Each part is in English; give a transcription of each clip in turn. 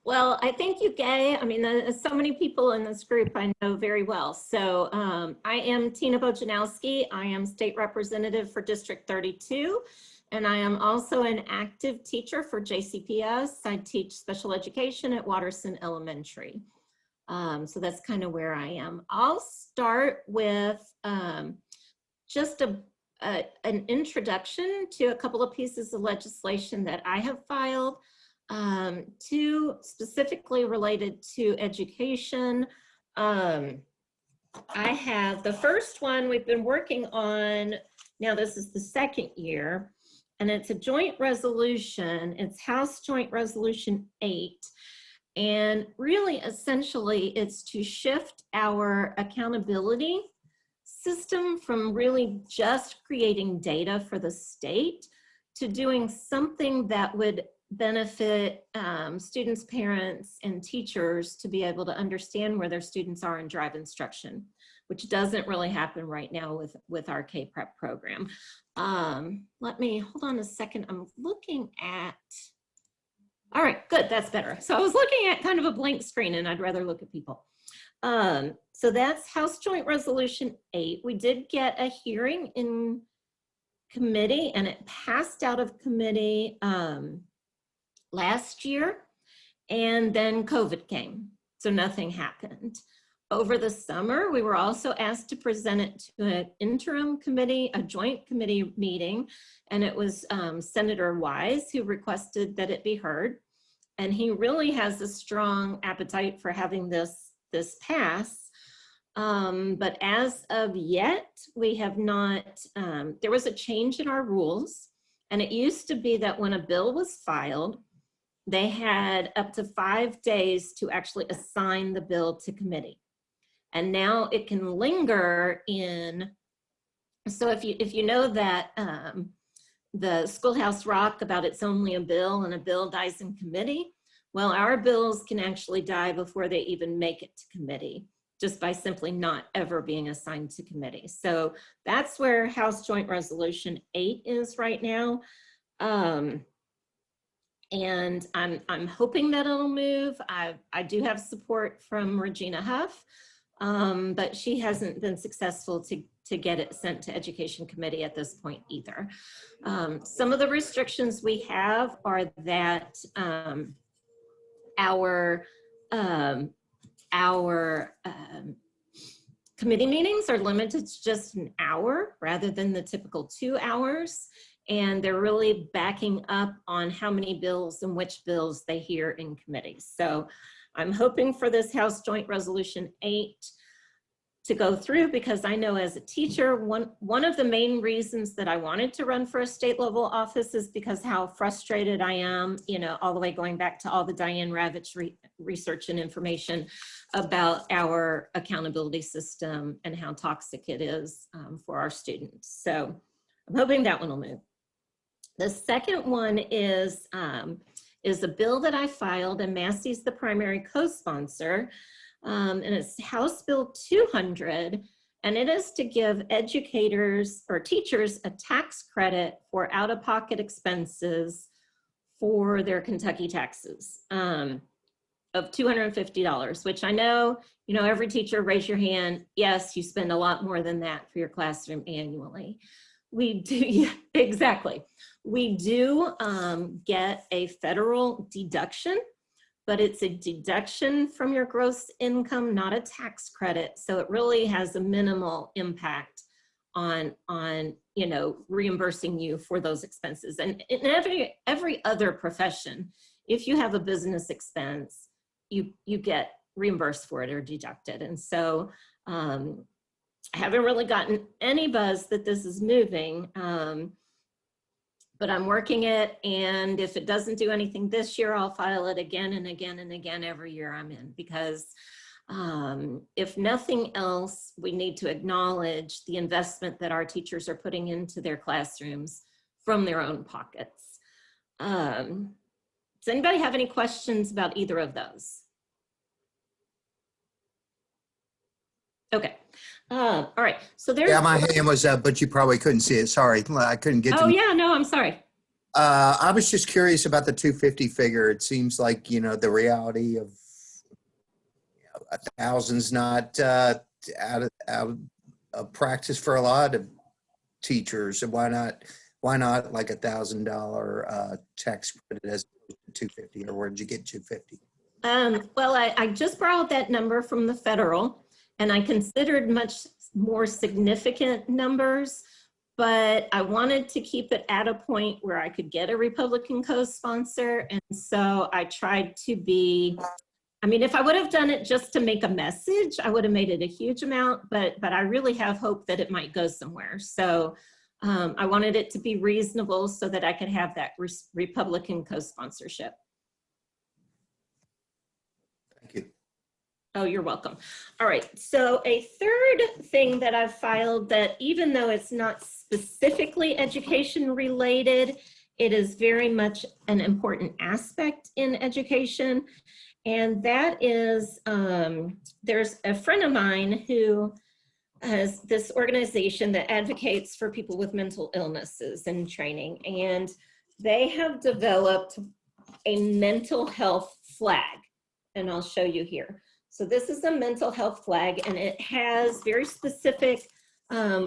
Well, I thank you, Gay. I mean, there's so many people in this group I know very well. So I am Tina Bojanowski. I am state representative for District 32, and I am also an active teacher for JCPS. I teach special education at Watterson Elementary. So that's kind of where I am. I'll start with just an introduction to a couple of pieces of legislation that I have filed. Two specifically related to education. I have the first one we've been working on, now this is the second year, and it's a joint resolution. It's House Joint Resolution 8. And really, essentially, it's to shift our accountability system from really just creating data for the state to doing something that would benefit students, parents, and teachers to be able to understand where their students are and drive instruction, which doesn't really happen right now with our K-Prep program. Let me, hold on a second. I'm looking at, all right, good, that's better. So I was looking at kind of a blank screen and I'd rather look at people. So that's House Joint Resolution 8. We did get a hearing in committee and it passed out of committee last year, and then COVID came, so nothing happened. Over the summer, we were also asked to present it to an interim committee, a joint committee meeting, and it was Senator Wise who requested that it be heard. And he really has a strong appetite for having this pass. But as of yet, we have not, there was a change in our rules, and it used to be that when a bill was filed, they had up to 5 days to actually assign the bill to committee. And now it can linger in, so if you know that the Schoolhouse Rock about it's only a bill and a bill dies in committee, well, our bills can actually die before they even make it to committee, just by simply not ever being assigned to committee. So that's where House Joint Resolution 8 is right now. And I'm hoping that it'll move. I do have support from Regina Huff, but she hasn't been successful to get it sent to Education Committee at this point either. Some of the restrictions we have are that our committee meetings are limited to just an hour rather than the typical 2 hours. And they're really backing up on how many bills and which bills they hear in committee. So I'm hoping for this House Joint Resolution 8 to go through, because I know as a teacher, one of the main reasons that I wanted to run for a state level office is because how frustrated I am, you know, all the way going back to all the Diane Ravitch research and information about our accountability system and how toxic it is for our students. So I'm hoping that one will move. The second one is a bill that I filed, and Massey's the primary co-sponsor, and it's House Bill 200, and it is to give educators or teachers a tax credit for out-of-pocket expenses for their Kentucky taxes of $250, which I know, you know, every teacher, raise your hand, yes, you spend a lot more than that for your classroom annually. We do, yeah, exactly. We do get a federal deduction, but it's a deduction from your gross income, not a tax credit. So it really has a minimal impact on you know, reimbursing you for those expenses. And in every other profession, if you have a business expense, you get reimbursed for it or deducted. And so I haven't really gotten any buzz that this is moving, but I'm working it, and if it doesn't do anything this year, I'll file it again and again and again every year I'm in, because if nothing else, we need to acknowledge the investment that our teachers are putting into their classrooms from their own pockets. Does anybody have any questions about either of those? Okay. All right. So there's. Yeah, my hand was up, but you probably couldn't see it. Sorry, I couldn't get. Oh yeah, no, I'm sorry. I was just curious about the 250 figure. It seems like, you know, the reality of 1,000's not out of practice for a lot of teachers. And why not like $1,000 tax credit as opposed to 250? Or where did you get 250? Well, I just borrowed that number from the federal, and I considered much more significant numbers, but I wanted to keep it at a point where I could get a Republican co-sponsor. And so I tried to be, I mean, if I would have done it just to make a message, I would have made it a huge amount, but I really have hope that it might go somewhere. So I wanted it to be reasonable so that I could have that Republican co-sponsorship. Thank you. Oh, you're welcome. All right, so a third thing that I've filed that even though it's not specifically education related, it is very much an important aspect in education. And that is, there's a friend of mine who has this organization that advocates for people with mental illnesses and training. And they have developed a mental health flag. And I'll show you here. So this is a mental health flag, and it has very specific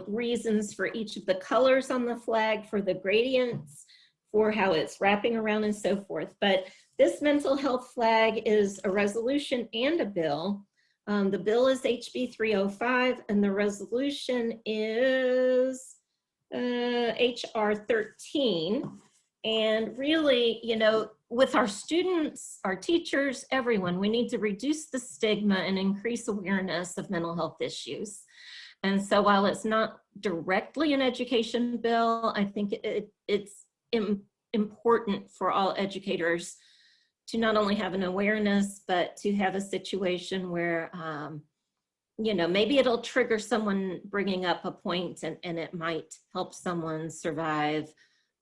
reasons for each of the colors on the flag, for the gradients, for how it's wrapping around and so forth. But this mental health flag is a resolution and a bill. The bill is HB 305, and the resolution is HR 13. And really, you know, with our students, our teachers, everyone, we need to reduce the stigma and increase awareness of mental health issues. And so while it's not directly an education bill, I think it's important for all educators to not only have an awareness, but to have a situation where, you know, maybe it'll trigger someone bringing up a point, and it might help someone survive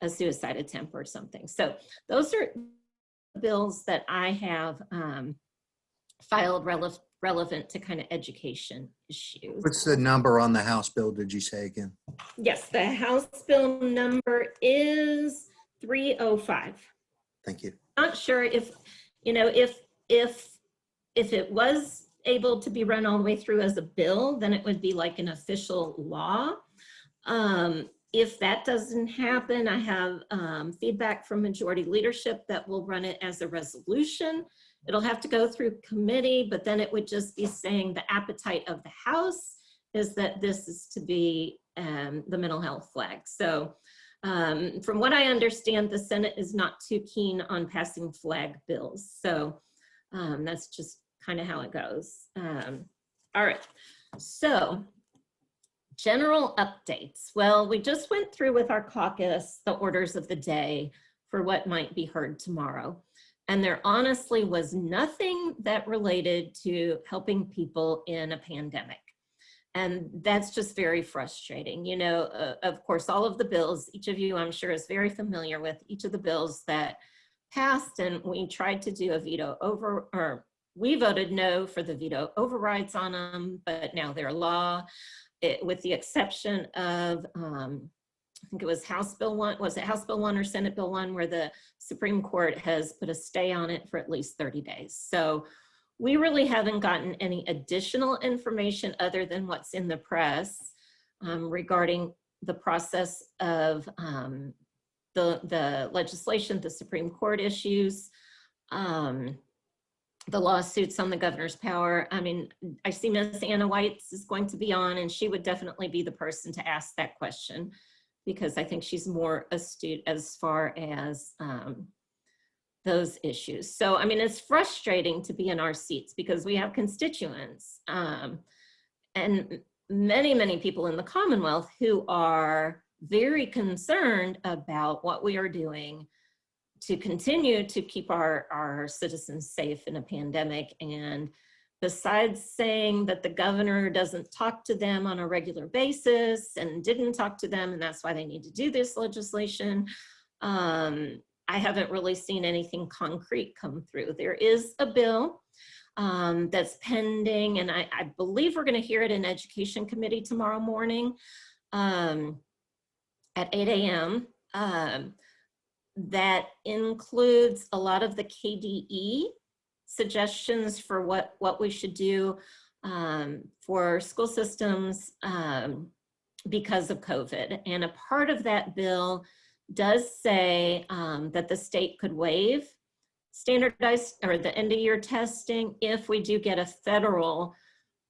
a suicide attempt or something. So those are bills that I have filed relevant to kind of education issues. What's the number on the House bill, did you say again? Yes, the House bill number is 305. Thank you. Not sure if, you know, if it was able to be run all the way through as a bill, then it would be like an official law. If that doesn't happen, I have feedback from majority leadership that will run it as a resolution. It'll have to go through committee, but then it would just be saying the appetite of the House is that this is to be the mental health flag. So from what I understand, the Senate is not too keen on passing flag bills. So that's just kind of how it goes. All right, so general updates. Well, we just went through with our caucus the orders of the day for what might be heard tomorrow. And there honestly was nothing that related to helping people in a pandemic. And that's just very frustrating. You know, of course, all of the bills, each of you I'm sure is very familiar with each of the bills that passed, and we tried to do a veto over, or we voted no for the veto overrides on them, but now they're law. With the exception of, I think it was House Bill 1, was it House Bill 1 or Senate Bill 1, where the Supreme Court has put a stay on it for at least 30 days. So we really haven't gotten any additional information other than what's in the press regarding the process of the legislation, the Supreme Court issues, the lawsuits on the governor's power. I mean, I see Miss Anna Whites is going to be on, and she would definitely be the person to ask that question, because I think she's more astute as far as those issues. So, I mean, it's frustrating to be in our seats because we have constituents and many, many people in the Commonwealth who are very concerned about what we are doing to continue to keep our citizens safe in a pandemic. And besides saying that the governor doesn't talk to them on a regular basis and didn't talk to them, and that's why they need to do this legislation, I haven't really seen anything concrete come through. There is a bill that's pending, and I believe we're going to hear it in Education Committee tomorrow morning at 8 a.m. that includes a lot of the KDE suggestions for what we should do for school systems because of COVID. And a part of that bill does say that the state could waive standardized or the end of year testing if we do get a federal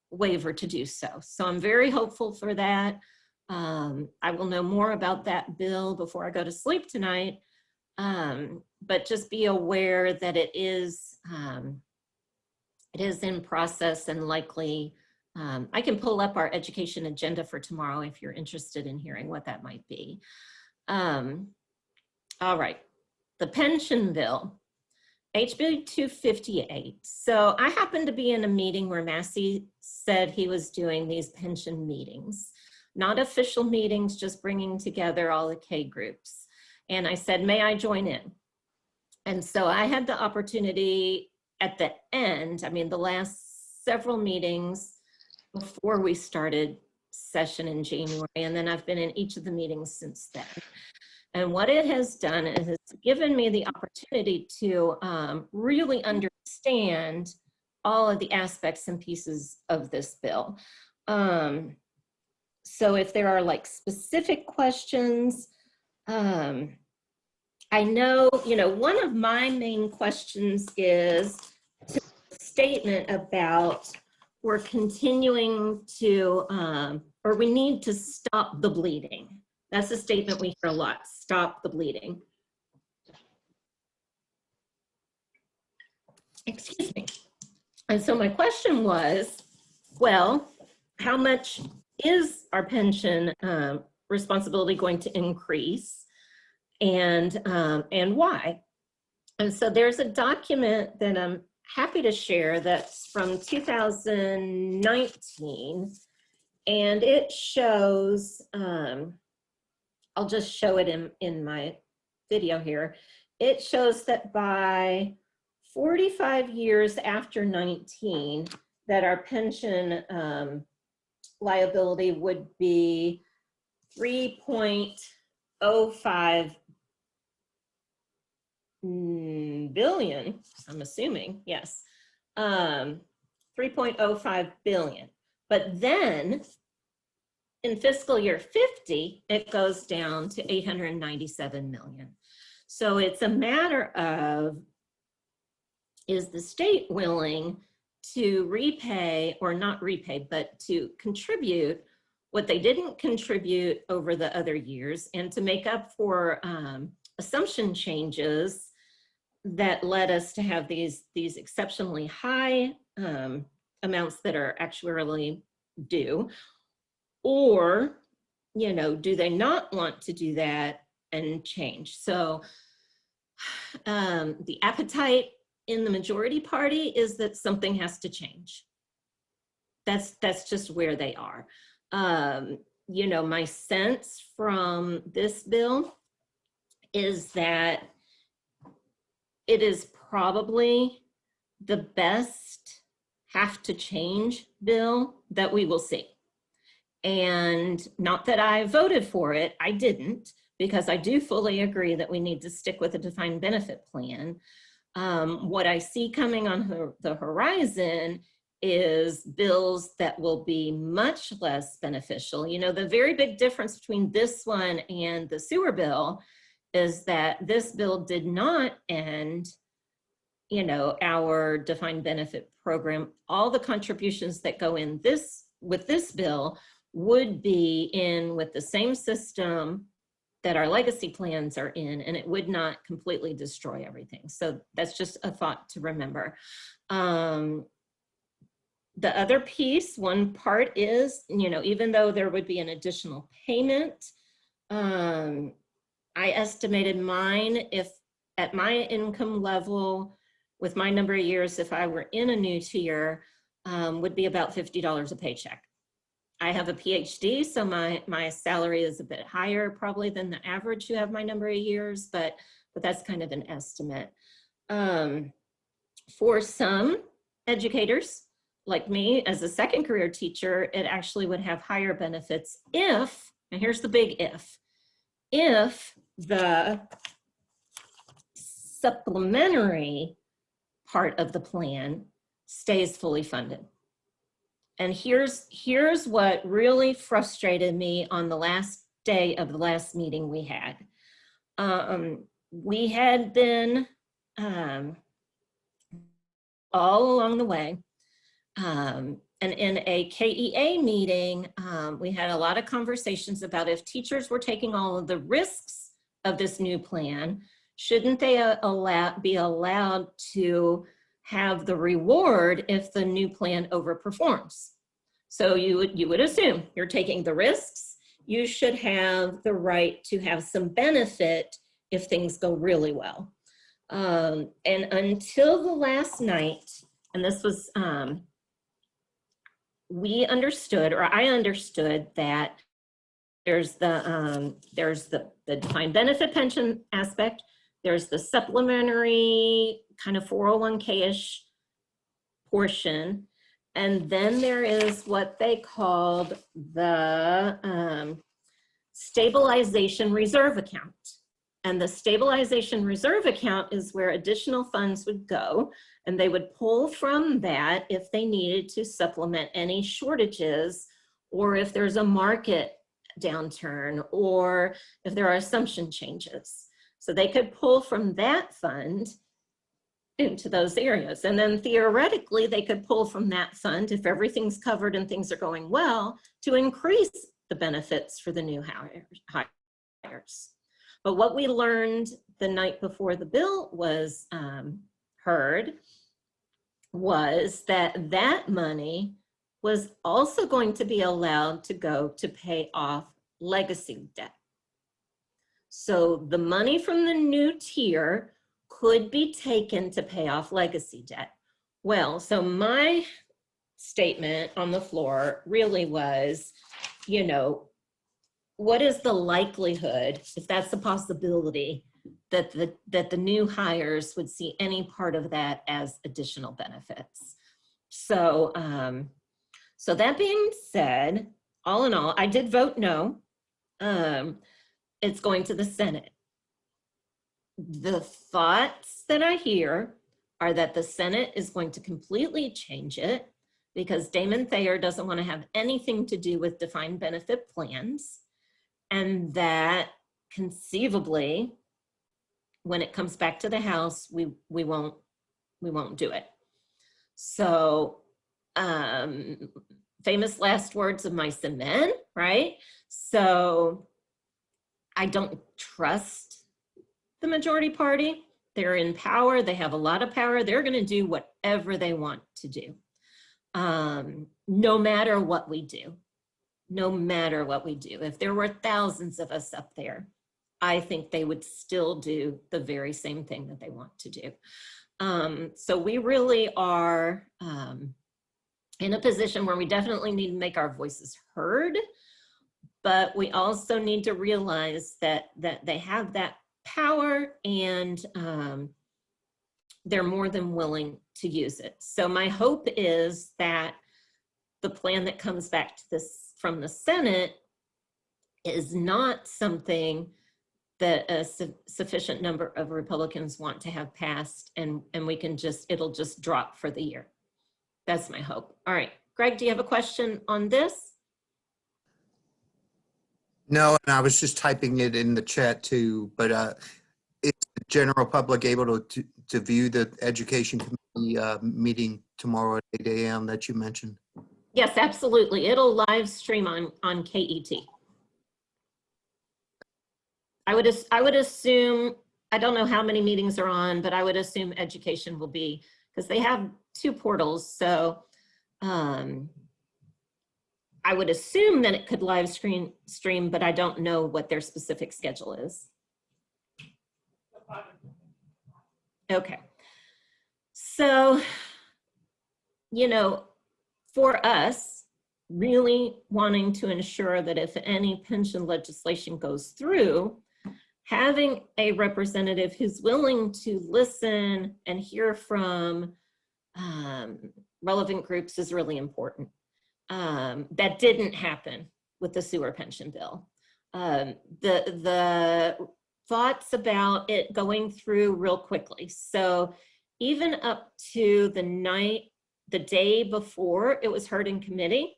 waiver to do so. So I'm very hopeful for that. I will know more about that bill before I go to sleep tonight. But just be aware that it is in process and likely, I can pull up our education agenda for tomorrow if you're interested in hearing what that might be. All right, the pension bill, HB 258. So I happened to be in a meeting where Massey said he was doing these pension meetings, not official meetings, just bringing together all the K groups. And I said, may I join in? And so I had the opportunity at the end, I mean, the last several meetings before we started session in January, and then I've been in each of the meetings since then. And what it has done is it's given me the opportunity to really understand all of the aspects and pieces of this bill. So if there are like specific questions, I know, one of my main questions is a statement about we're continuing to, or we need to stop the bleeding. That's a statement we hear a lot, stop the bleeding. Excuse me. And so my question was, well, how much is our pension responsibility going to increase, and why? And so there's a document that I'm happy to share that's from 2019, and it shows, I'll just show it in my video here. It shows that by 45 years after 19, that our pension liability would be 3.05 billion, I'm assuming, yes, 3.05 billion. But then in fiscal year 50, it goes down to 897 million. So it's a matter of, is the state willing to repay, or not repay, but to contribute what they didn't contribute over the other years, and to make up for assumption changes that led us to have these exceptionally high amounts that are actuarially due? Or, do they not want to do that and change? So the appetite in the majority party is that something has to change. That's just where they are. My sense from this bill is that it is probably the best have to change bill that we will see. And not that I voted for it, I didn't, because I do fully agree that we need to stick with a defined benefit plan. What I see coming on the horizon is bills that will be much less beneficial. The very big difference between this one and the sewer bill is that this bill did not end, our defined benefit program. All the contributions that go in with this bill would be in with the same system that our legacy plans are in, and it would not completely destroy everything. So that's just a thought to remember. The other piece, one part is, even though there would be an additional payment, I estimated mine, if at my income level, with my number of years, if I were in a new tier, would be about $50 a paycheck. I have a PhD, so my salary is a bit higher probably than the average who have my number of years, but that's kind of an estimate. For some educators, like me, as a second career teacher, it actually would have higher benefits if, and here's the big if the supplementary part of the plan stays fully funded. And here's what really frustrated me on the last day of the last meeting we had. We had been all along the way, and in a KEA meeting, we had a lot of conversations about if teachers were taking all of the risks of this new plan, shouldn't they be allowed to have the reward if the new plan overperforms? So you would assume you're taking the risks, you should have the right to have some benefit if things go really well. And until the last night, and this was, we understood, or I understood, that there's the defined benefit pension aspect, there's the supplementary kind of 401k-ish portion, and then there is what they called the stabilization reserve account. And the stabilization reserve account is where additional funds would go, and they would pull from that if they needed to supplement any shortages, or if there's a market downturn, or if there are assumption changes. So they could pull from that fund into those areas. And then theoretically, they could pull from that fund, if everything's covered and things are going well, to increase the benefits for the new hires. But what we learned the night before the bill was heard was that that money was also going to be allowed to go to pay off legacy debt. So the money from the new tier could be taken to pay off legacy debt. Well, so my statement on the floor really was, you know, what is the likelihood, if that's a possibility, that the new hires would see any part of that as additional benefits? So, so that being said, all in all, I did vote no. It's going to the Senate. The thoughts that I hear are that the Senate is going to completely change it because Damon Thayer doesn't want to have anything to do with defined benefit plans, and that conceivably, when it comes back to the House, we won't do it. So, famous last words of mice and men, right? So I don't trust the majority party. They're in power. They have a lot of power. They're going to do whatever they want to do, no matter what we do. No matter what we do. If there were thousands of us up there, I think they would still do the very same thing that they want to do. So we really are in a position where we definitely need to make our voices heard, but we also need to realize that they have that power, and they're more than willing to use it. So my hope is that the plan that comes back to this from the Senate is not something that a sufficient number of Republicans want to have passed, and we can it'll just drop for the year. That's my hope. All right, Greg, do you have a question on this? No, and I was just typing it in the chat too, but is the general public able to view the Education Committee meeting tomorrow at 8 a.m. that you mentioned? Yes, absolutely. It'll live stream on KET. I would assume, I don't know how many meetings are on, but I would assume education will be, because they have 2 portals. So I would assume that it could live stream, but I don't know what their specific schedule is. Okay. So, you know, for us, really wanting to ensure that if any pension legislation goes through, having a representative who's willing to listen and hear from relevant groups is really important. That didn't happen with the sewer pension bill. The thoughts about it going through real quickly. So even up to the day before it was heard in committee,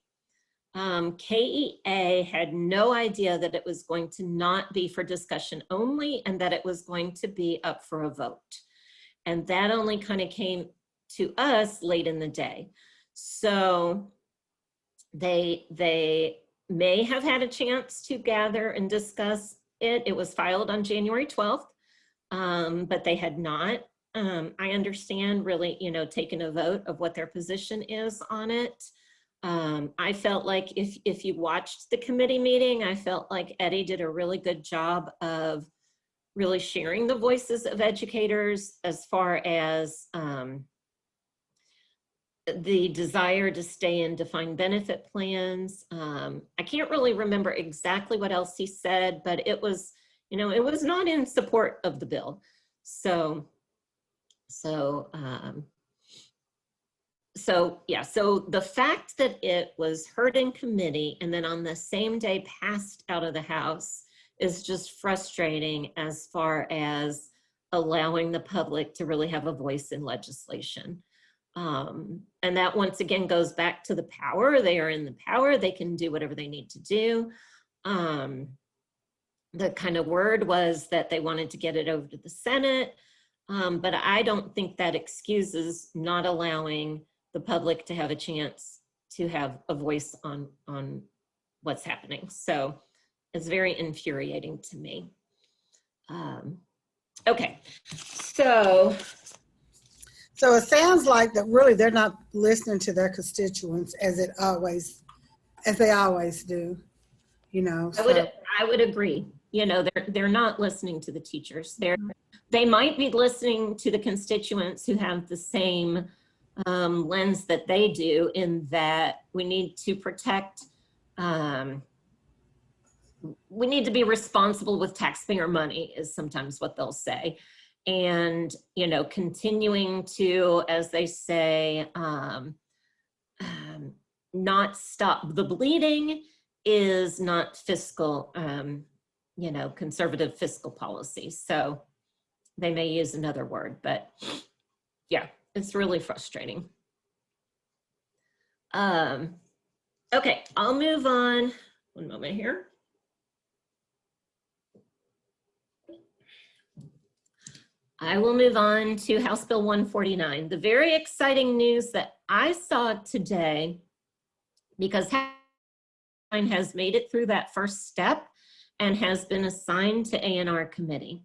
KEA had no idea that it was going to not be for discussion only and that it was going to be up for a vote. And that only kind of came to us late in the day. So they may have had a chance to gather and discuss it. It was filed on January 12th, but they had not, I understand, really, taken a vote of what their position is on it. I felt like if you watched the committee meeting, I felt like Eddie did a really good job of really sharing the voices of educators as far as the desire to stay in defined benefit plans. I can't really remember exactly what else he said, but it was, it was not in support of the bill. So yeah, so the fact that it was heard in committee and then on the same day passed out of the House is just frustrating as far as allowing the public to really have a voice in legislation. And that once again goes back to the power. They are in the power. They can do whatever they need to do. The kind of word was that they wanted to get it over to the Senate. But I don't think that excuses not allowing the public to have a chance to have a voice on what's happening. So it's very infuriating to me. Okay, so it sounds like that really they're not listening to their constituents as they always do, I would agree. They're not listening to the teachers. They might be listening to the constituents who have the same lens that they do, in that we need to protect, we need to be responsible with taxpayer money is sometimes what they'll say. And, continuing to, as they say, not stop the bleeding is not fiscal, conservative fiscal policy. So they may use another word, but yeah, it's really frustrating. Okay, I'll move on. One moment here. I will move on to House Bill 149. The very exciting news that I saw today, because has made it through that first step and has been assigned to A&R committee.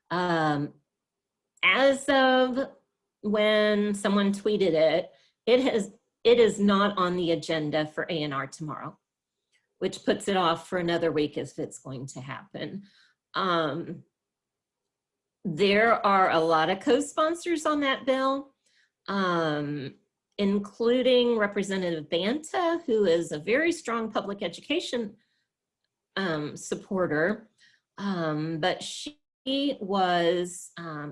As of when someone tweeted it, it is not on the agenda for A&R tomorrow, which puts it off for another week if it's going to happen. There are a lot of co-sponsors on that bill, including Representative Banta, who is a very strong public education supporter, but she was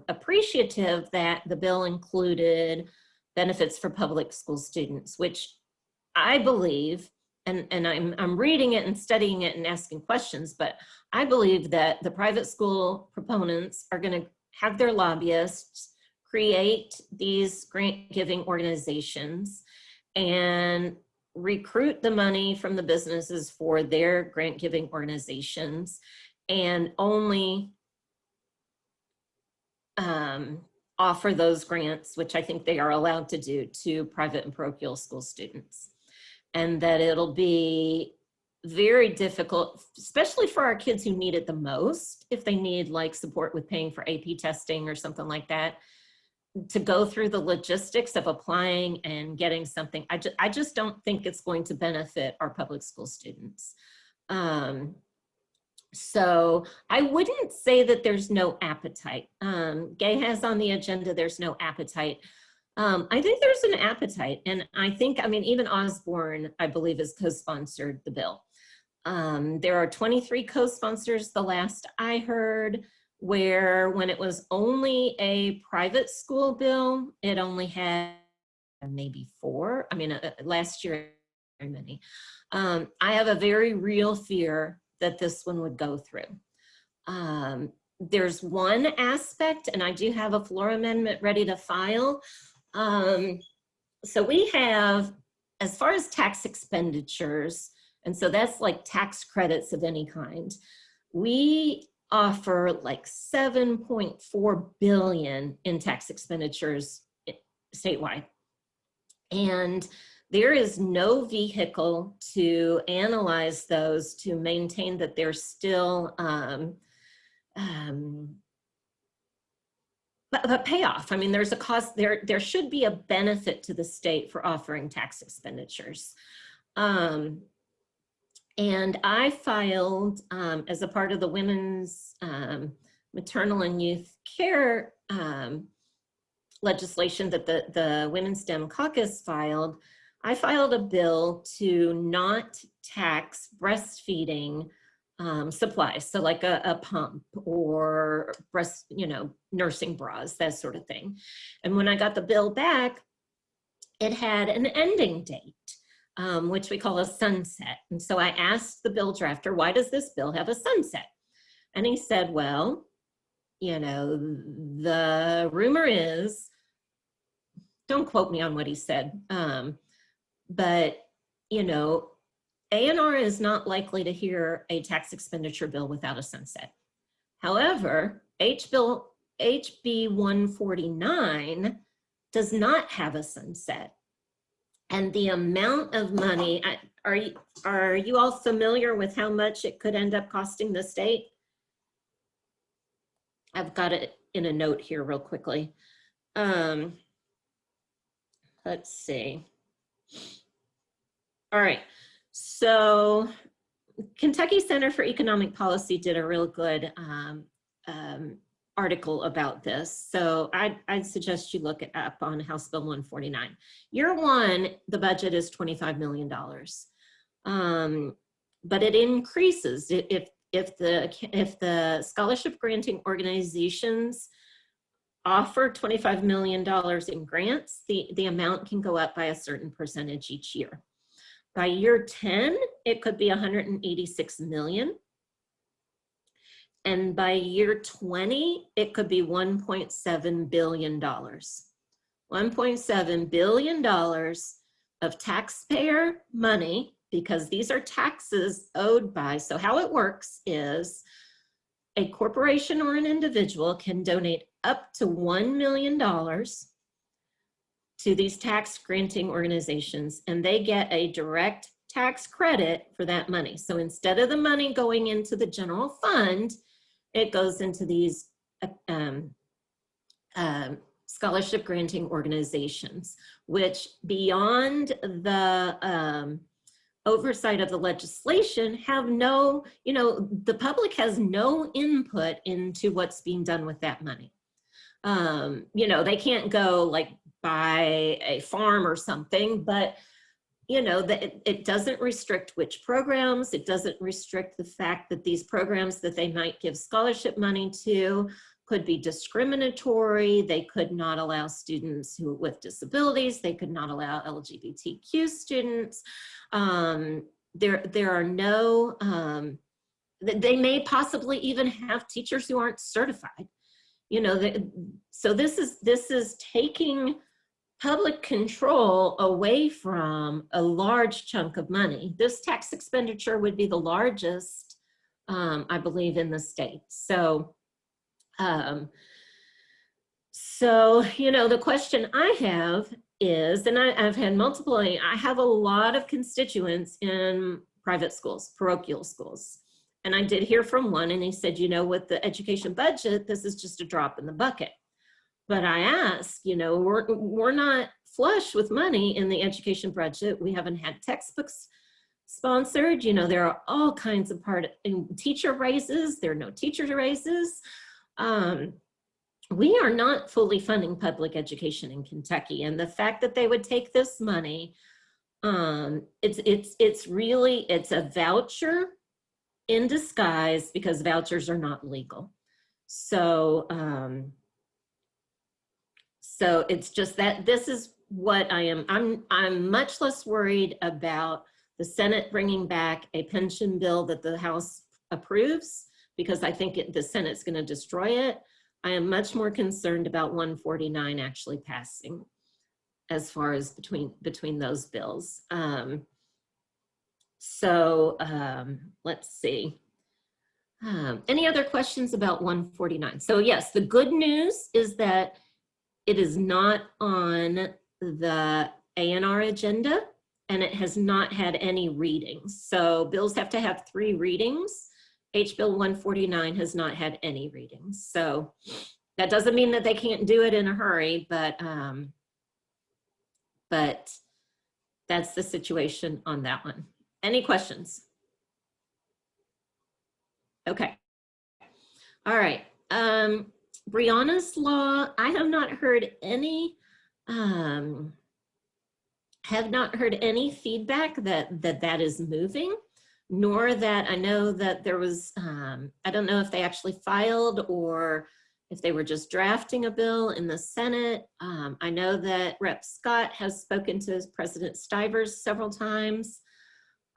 appreciative that the bill included benefits for public school students, which I believe, and I'm reading it and studying it and asking questions, but I believe that the private school proponents are going to have their lobbyists create these grant-giving organizations and recruit the money from the businesses for their grant-giving organizations, and only offer those grants, which I think they are allowed to do, to private and parochial school students. And that it'll be very difficult, especially for our kids who need it the most, if they need like support with paying for AP testing or something like that, to go through the logistics of applying and getting something. I just don't think it's going to benefit our public school students. So I wouldn't say that there's no appetite. Gay has on the agenda, there's no appetite. I think there's an appetite, and I think, even Osborne, I believe, has co-sponsored the bill. There are 23 co-sponsors the last I heard, where when it was only a private school bill, it only had maybe 4. Last year, very many. I have a very real fear that this one would go through. there's one aspect, and I do have a floor amendment ready to file. So we have, as far as tax expenditures, and so that's like tax credits of any kind, we offer like 7.4 billion in tax expenditures statewide. And there is no vehicle to analyze those to maintain that they're still but payoff. I mean, there's a cost there. There should be a benefit to the state for offering tax expenditures. And I filed as a part of the women's maternal and youth care legislation that the Women's Dem Caucus filed. I filed a bill to not tax breastfeeding supplies, so like a pump or breast, nursing bras, that sort of thing. And when I got the bill back, it had an ending date, which we call a sunset. And so I asked the bill drafter, why does this bill have a sunset? And he said, well, the rumor is, don't quote me on what he said, but, A&R is not likely to hear a tax expenditure bill without a sunset. However, HB 149 does not have a sunset. And the amount of money, are you all familiar with how much it could end up costing the state? I've got it in a note here real quickly. Let's see. All right. So Kentucky Center for Economic Policy did a real good article about this. So I'd suggest you look it up on House Bill 149. Year one, the budget is $25 million. But it increases if the scholarship granting organizations offer $25 million in grants, the amount can go up by a certain percentage each year. By year 10, it could be 186 million. And by year 20, it could be $1.7 billion. $1.7 billion of taxpayer money, because these are taxes owed by, so how it works is a corporation or an individual can donate up to $1 million to these tax granting organizations, and they get a direct tax credit for that money. So instead of the money going into the general fund, it goes into these scholarship granting organizations, which beyond the oversight of the legislation have no, the public has no input into what's being done with that money. They can't go like buy a farm or something, but it doesn't restrict which programs. It doesn't restrict the fact that these programs that they might give scholarship money to could be discriminatory. They could not allow students with disabilities. They could not allow LGBTQ students. There are no, they may possibly even have teachers who aren't certified. So this is taking public control away from a large chunk of money. This tax expenditure would be the largest, I believe, in the state. So, the question I have is, and I've had multiple, I have a lot of constituents in private schools, parochial schools. And I did hear from one, and he said, with the education budget, this is just a drop in the bucket. But I asked, we're not flush with money in the education budget. We haven't had textbooks sponsored. There are all kinds of teacher raises. There are no teacher raises. We are not fully funding public education in Kentucky. And the fact that they would take this money, it's a voucher in disguise, because vouchers are not legal. So, so it's just that this is what I am. I'm much less worried about the Senate bringing back a pension bill that the House approves, because I think the Senate's going to destroy it. I am much more concerned about 149 actually passing as far as between those bills. Let's see. Any other questions about 149? So yes, the good news is that it is not on the A&R agenda, and it has not had any readings. So bills have to have 3 readings. H Bill 149 has not had any readings. So that doesn't mean that they can't do it in a hurry, but that's the situation on that one. Any questions? Okay. All right. Brianna's Law, I have not heard any feedback that is moving, nor that I know that there was, I don't know if they actually filed or if they were just drafting a bill in the Senate. I know that Rep. Scott has spoken to President Stivers several times,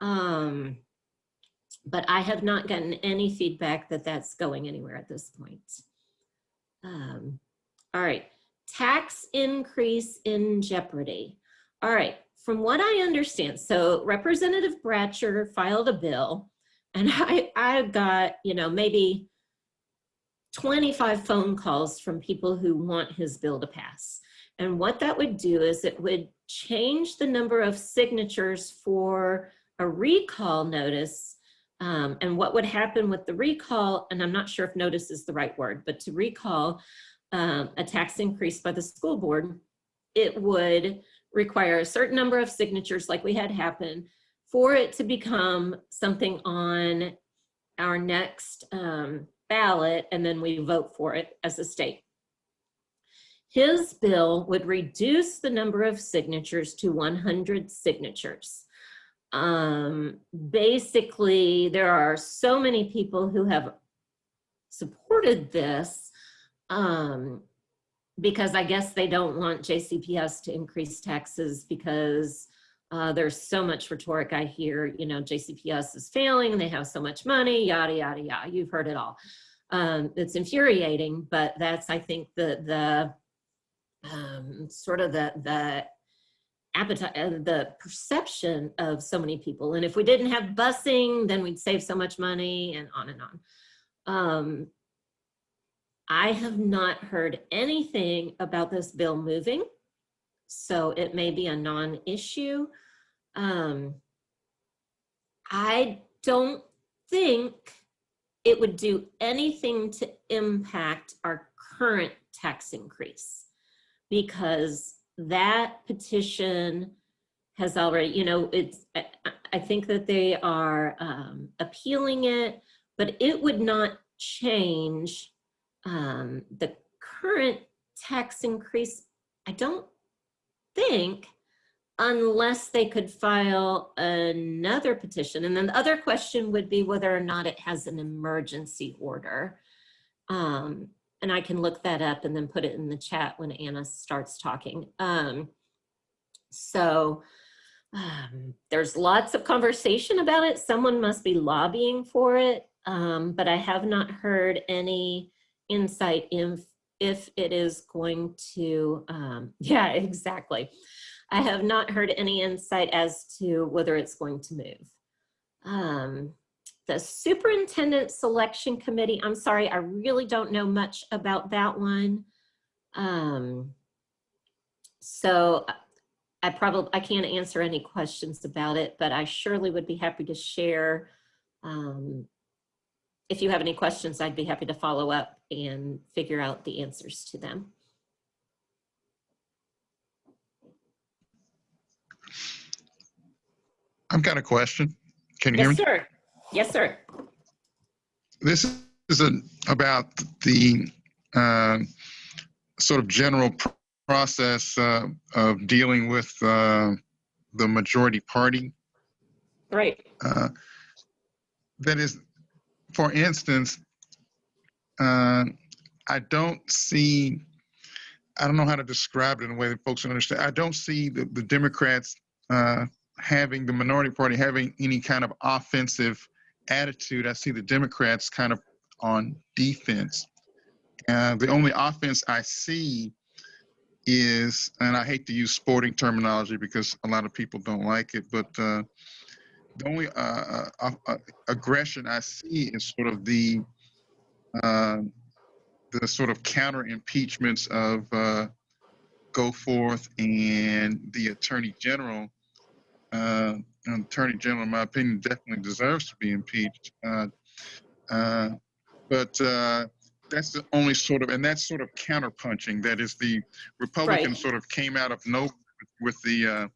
but I have not gotten any feedback that that's going anywhere at this point. All right, tax increase in jeopardy. All right, from what I understand, so Representative Bratcher filed a bill, and I got, maybe 25 phone calls from people who want his bill to pass. And what that would do is it would change the number of signatures for a recall notice. And what would happen with the recall, and I'm not sure if notice is the right word, but to recall a tax increase by the school board, it would require a certain number of signatures like we had happen for it to become something on our next ballot, and then we vote for it as a state. His bill would reduce the number of signatures to 100 signatures. Basically, there are so many people who have supported this because I guess they don't want JCPS to increase taxes because there's so much rhetoric I hear, JCPS is failing and they have so much money, yada, yada, yada. You've heard it all. It's infuriating, but that's, I think, the sort of the appetite, the perception of so many people. And if we didn't have busing, then we'd save so much money, and on and on. I have not heard anything about this bill moving, so it may be a non-issue. I don't think it would do anything to impact our current tax increase, because that petition has already, I think that they are appealing it, but it would not change the current tax increase, I don't think, unless they could file another petition. And then the other question would be whether or not it has an emergency order. And I can look that up and then put it in the chat when Anna starts talking. There's lots of conversation about it. Someone must be lobbying for it, but I have not heard any insight if it is going to, yeah, exactly. I have not heard any insight as to whether it's going to move. The Superintendent Selection Committee, I'm sorry, I really don't know much about that one. So I can't answer any questions about it, but I surely would be happy to share. If you have any questions, I'd be happy to follow up and figure out the answers to them. I've got a question. Can you hear me? Yes, sir. Yes, sir. This is about the sort of general process of dealing with the majority party. Right. That is, for instance, I don't know how to describe it in a way that folks can understand. I don't see the Democrats having, the minority party having any kind of offensive attitude. I see the Democrats kind of on defense. The only offense I see is, and I hate to use sporting terminology because a lot of people don't like it, but the only aggression I see is sort of the sort of counter impeachments of Goforth and the Attorney General. Attorney General, in my opinion, definitely deserves to be impeached. But that's the only sort of, and that's sort of counterpunching. That is, the Republicans Right. sort of came out of nowhere with the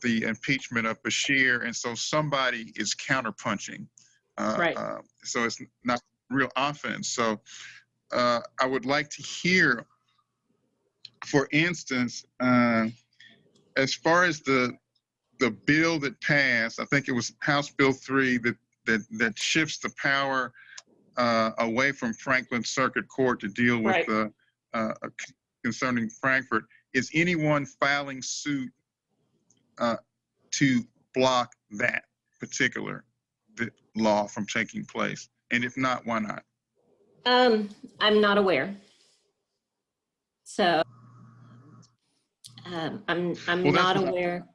impeachment of Bashir, and so somebody is counterpunching. Right. So it's not real offense. So I would like to hear, for instance, as far as the bill that passed, I think it was House Bill 3 that shifts the power away from Franklin Circuit Court to deal with Right. concerning Frankfurt. Is anyone filing suit to block that particular law from taking place? And if not, why not? I'm not aware. So I'm Well, that's not what aware.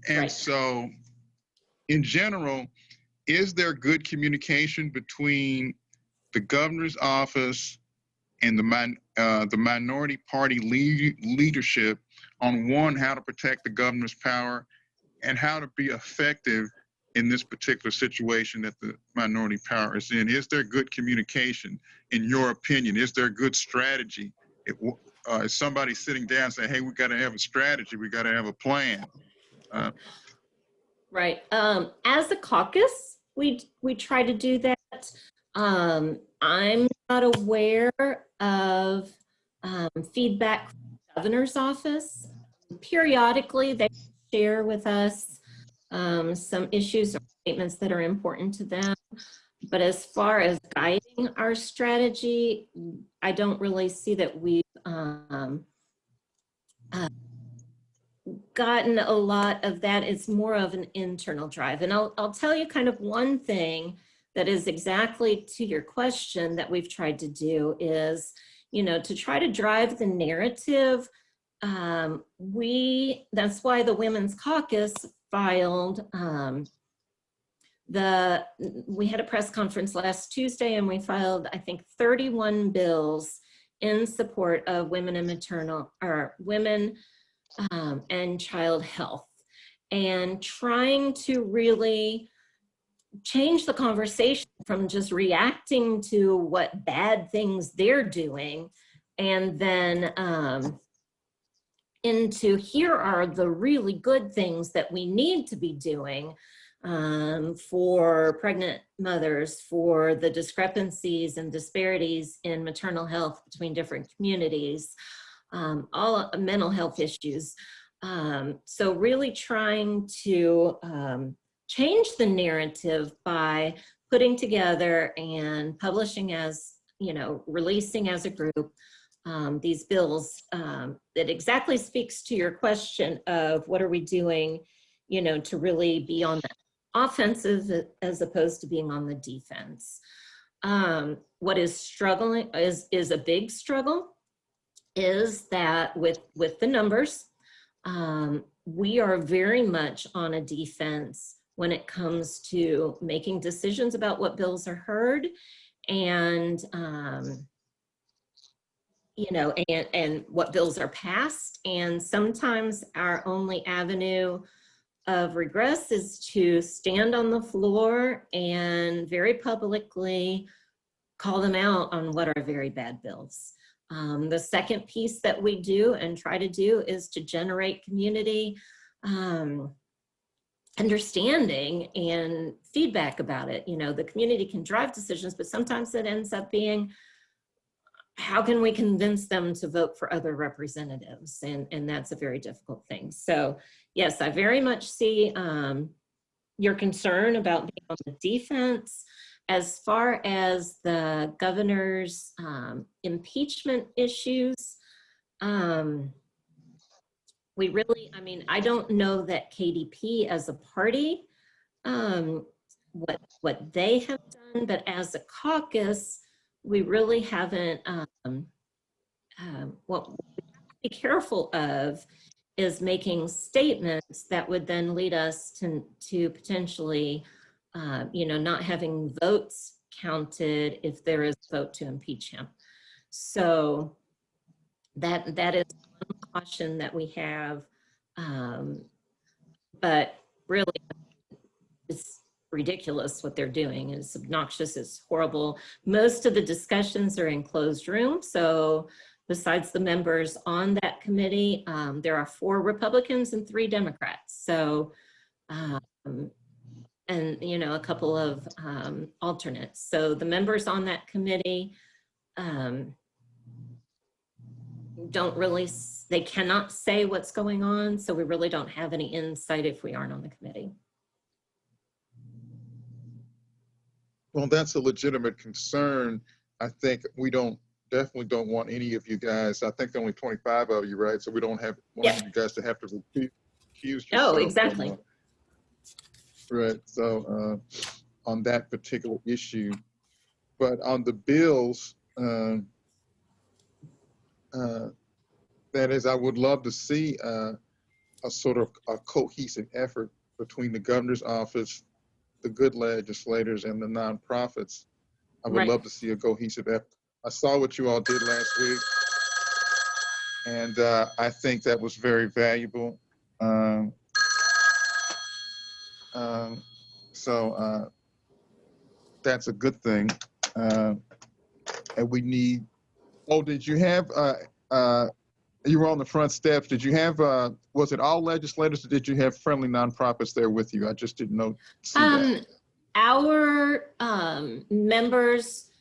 and Right. so, in general, is there good communication between the governor's office and the minority party leadership on, one, how to protect the governor's power and how to be effective in this particular situation that the minority power is in? Is there good communication, in your opinion? Is there good strategy? Is somebody sitting down saying, hey, we got to have a strategy, we got to have a plan? Right. As a caucus, we try to do that. I'm not aware of feedback from the governor's office. Periodically, they share with us some issues or statements that are important to them. But as far as guiding our strategy, I don't really see that we've gotten a lot of that. It's more of an internal drive. And I'll tell you kind of one thing that is exactly to your question that we've tried to do is, to try to drive the narrative. That's why the Women's Caucus filed, we had a press conference last Tuesday and we filed, I think, 31 bills in support of women and and child health, and trying to really change the conversation from just reacting to what bad things they're doing, and then into here are the really good things that we need to be doing for pregnant mothers, for the discrepancies and disparities in maternal health between different communities, all mental health issues. So really trying to change the narrative by putting together and publishing as, releasing as a group these bills that exactly speaks to your question of what are we doing, to really be on the offensive as opposed to being on the defense. What is struggling is a big struggle is that with the numbers, we are very much on a defense when it comes to making decisions about what bills are heard and, and what bills are passed. And sometimes our only avenue of regress is to stand on the floor and very publicly call them out on what are very bad bills. The second piece that we do and try to do is to generate community understanding and feedback about it. The community can drive decisions, but sometimes it ends up being, how can we convince them to vote for other representatives? And that's a very difficult thing. So yes, I very much see your concern about being on the defense. As far as the governor's impeachment issues, we really, I don't know that KDP as a party what they have done, but as a caucus, we really haven't, what we have to be careful of is making statements that would then lead us to potentially, not having votes counted if there is a vote to impeach him. So that is one caution that we have. But really, it's ridiculous what they're doing. It's obnoxious, it's horrible. Most of the discussions are in closed rooms. So besides the members on that committee, there are 4 Republicans and 3 Democrats. So, and a couple of alternates. So the members on that committee don't really, they cannot say what's going on. So we really don't have any insight if we aren't on the committee. Well, that's a legitimate concern. I think we definitely don't want any of you guys. I think there are only 25 of you, right? So we don't want you guys to have to recuse yourself. Oh, exactly. Right. So on that particular issue, but on the bills, that is, I would love to see a sort of a cohesive effort between the governor's office, the good legislators, and the nonprofits. I would love to see a cohesive effort. I saw what you all did last week, and I think that was very valuable. So that's a good thing. And we need, did you have, you were on the front steps. Did you have, was it all legislators, or did you have friendly nonprofits there with you? I just didn't see that. Our members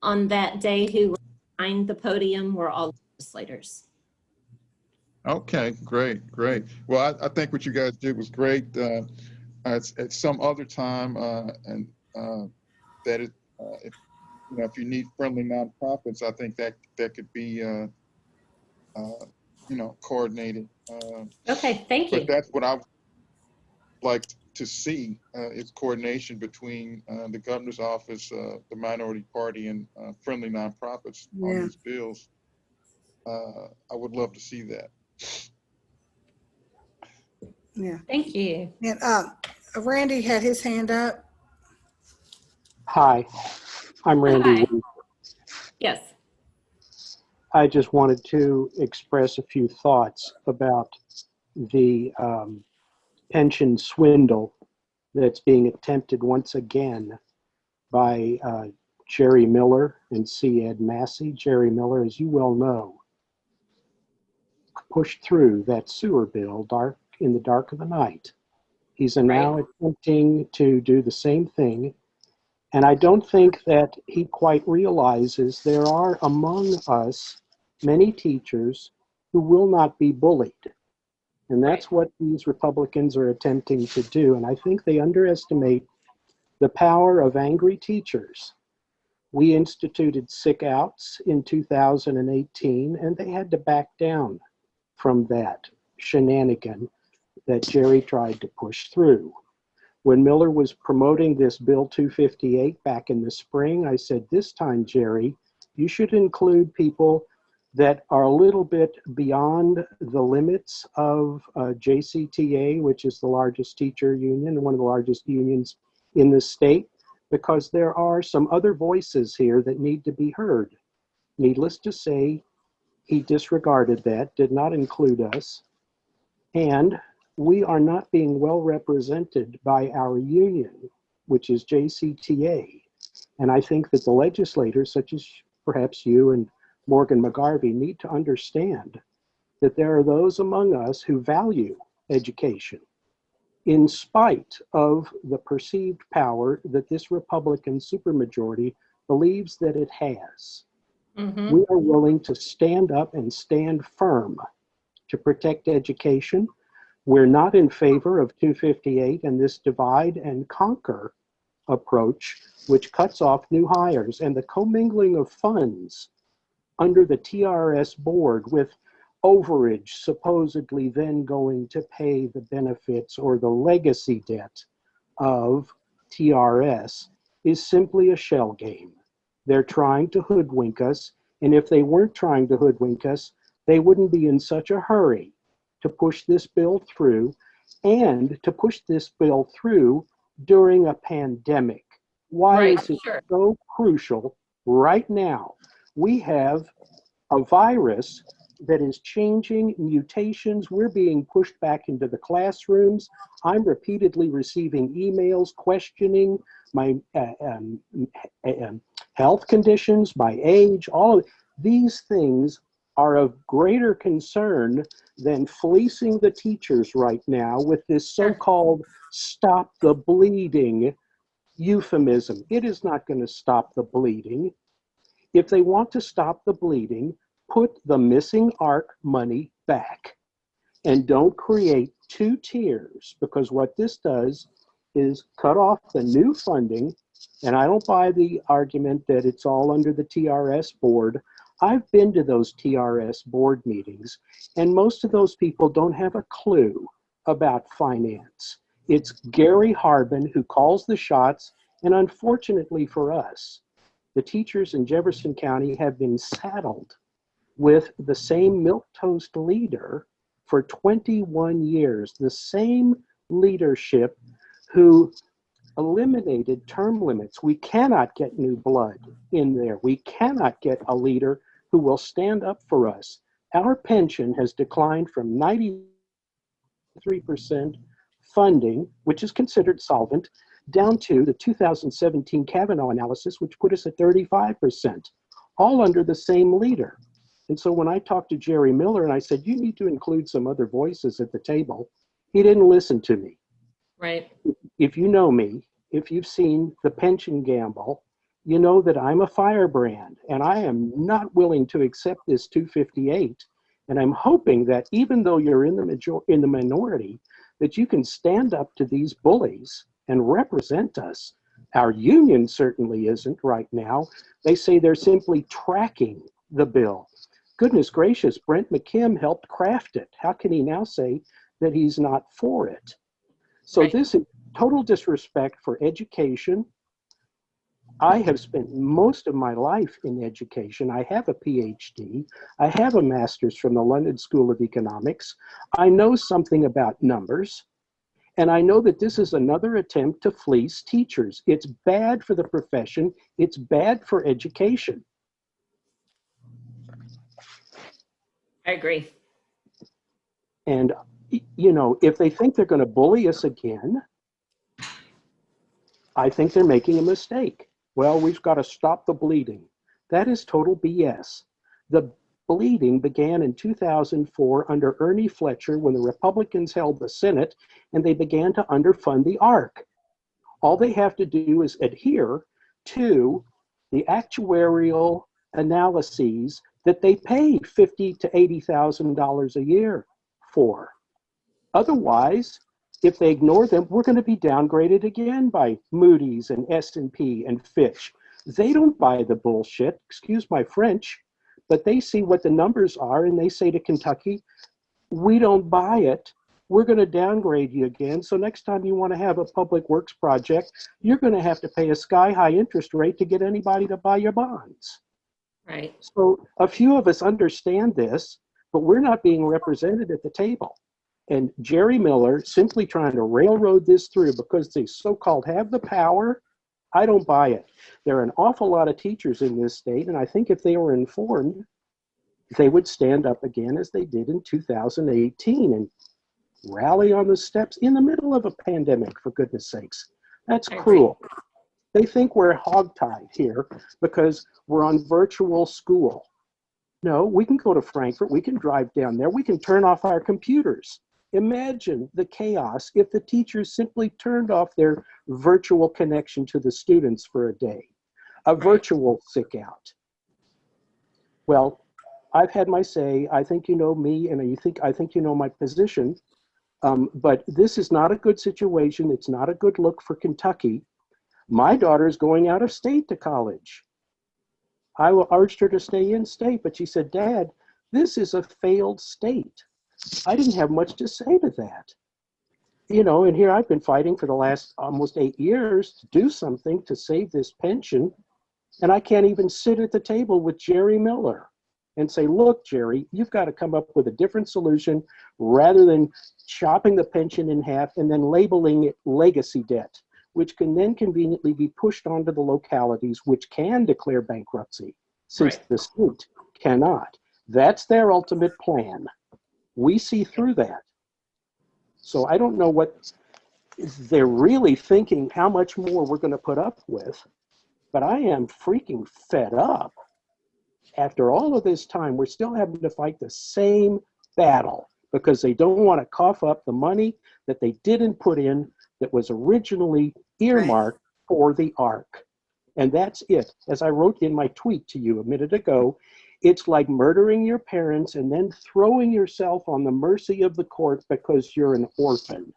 on that day who were behind the podium were all legislators. Okay, great. Well, I think what you guys did was great. At some other time, and that is, if you need friendly nonprofits, I think that could be, coordinated. Okay, thank you. But that's what I would like to see, is coordination between the governor's office, the minority party, and friendly nonprofits on these bills. I would love to see that. Yeah. Thank you. And Randy had his hand up. Hi, I'm Randy. Hi. Yes. I just wanted to express a few thoughts about the pension swindle that's being attempted once again by Jerry Miller and C. Ed Massey. Jerry Miller, as you well know, pushed through that sewer bill in the dark of the night. He's now attempting to do the same thing. And I don't think that he quite realizes there are among us many teachers who will not be bullied. And that's what these Republicans are attempting to do. And I think they underestimate the power of angry teachers. We instituted sick outs in 2018, and they had to back down from that shenanigan that Jerry tried to push through. When Miller was promoting this Bill 258 back in the spring, I said, this time, Jerry, you should include people that are a little bit beyond the limits of JCTA, which is the largest teacher union, one of the largest unions in the state, because there are some other voices here that need to be heard. Needless to say, he disregarded that, did not include us, and we are not being well represented by our union, which is JCTA. And I think that the legislators, such as perhaps you and Morgan McGarvey, need to understand that there are those among us who value education in spite of the perceived power that this Republican supermajority believes that it has. Mm-hmm. We are willing to stand up and stand firm to protect education. We're not in favor of 258 and this divide and conquer approach, which cuts off new hires and the commingling of funds under the TRS board with overage supposedly then going to pay the benefits or the legacy debt of TRS is simply a shell game. They're trying to hoodwink us, and if they weren't trying to hoodwink us, they wouldn't be in such a hurry to push this bill through, and to push this bill through during a pandemic. Why Right, is it sure. so crucial right now? We have a virus that is changing, mutations. We're being pushed back into the classrooms. I'm repeatedly receiving emails questioning my health conditions, my age. All of these things are of greater concern than fleecing the teachers right now with this so-called stop the bleeding euphemism. It is not going to stop the bleeding. If they want to stop the bleeding, put the missing ARC money back and don't create two tiers, because what this does is cut off the new funding. And I don't buy the argument that it's all under the TRS board. I've been to those TRS board meetings, and most of those people don't have a clue about finance. It's Gary Harbin who calls the shots, and unfortunately for us, the teachers in Jefferson County have been saddled with the same milquetoast leader for 21 years, the same leadership who eliminated term limits. We cannot get new blood in there. We cannot get a leader who will stand up for us. Our pension has declined from 93% funding, which is considered solvent, down to the 2017 Kavanaugh analysis, which put us at 35%, all under the same leader. And so when I talked to Jerry Miller and I said, you need to include some other voices at the table, he didn't listen to me. Right. If you know me, if you've seen the pension gamble, you know that I'm a firebrand and I am not willing to accept this 258. And I'm hoping that even though you're in the minority, that you can stand up to these bullies and represent us. Our union certainly isn't right now. They say they're simply tracking the bill. Goodness gracious, Brent McKim helped craft it. How can he now say that he's not for it? So Right. this is total disrespect for education. I have spent most of my life in education. I have a PhD. I have a master's from the London School of Economics. I know something about numbers. And I know that this is another attempt to fleece teachers. It's bad for the profession. It's bad for education. I agree. And, you know, if they think they're going to bully us again, I think they're making a mistake. Well, we've got to stop the bleeding. That is total BS. The bleeding began in 2004 under Ernie Fletcher when the Republicans held the Senate and they began to underfund the ARC. All they have to do is adhere to the actuarial analyses that they pay $50,000 to $80,000 a year for. Otherwise, if they ignore them, we're going to be downgraded again by Moody's and S&P and Fitch. They don't buy the bullshit, excuse my French, but they see what the numbers are and they say to Kentucky, we don't buy it. We're going to downgrade you again. So next time you want to have a public works project, you're going to have to pay a sky-high interest rate to get anybody to buy your bonds. Right. So a few of us understand this, but we're not being represented at the table. And Jerry Miller simply trying to railroad this through because they so-called have the power. I don't buy it. There are an awful lot of teachers in this state, and I think if they were informed, they would stand up again as they did in 2018 and rally on the steps in the middle of a pandemic, for goodness sakes. That's cruel. They think we're hogtied here because we're on virtual school. No, we can go to Frankfurt, we can drive down there, we can turn off our computers. Imagine the chaos if the teachers simply turned off their virtual connection to the students for a day, a virtual sick out. Well, I've had my say. I think you know me, and I think you know my position. But this is not a good situation. It's not a good look for Kentucky. My daughter's going out of state to college. I urged her to stay in state, but she said, Dad, this is a failed state. I didn't have much to say to that. you know, and here I've been fighting for the last almost 8 years to do something to save this pension. And I can't even sit at the table with Jerry Miller and say, look, Jerry, you've got to come up with a different solution rather than chopping the pension in half and then labeling it legacy debt, which can then conveniently be pushed onto the localities, which can declare bankruptcy, since Right. the state cannot. That's their ultimate plan. We see through that. So I don't know what they're really thinking, how much more we're going to put up with, but I am freaking fed up. After all of this time, we're still having to fight the same battle because they don't want to cough up the money that they didn't put in that was originally earmarked for the ARC. And that's it. As I wrote in my tweet to you a minute ago, it's like murdering your parents and then throwing yourself on the mercy of the court because you're an orphan.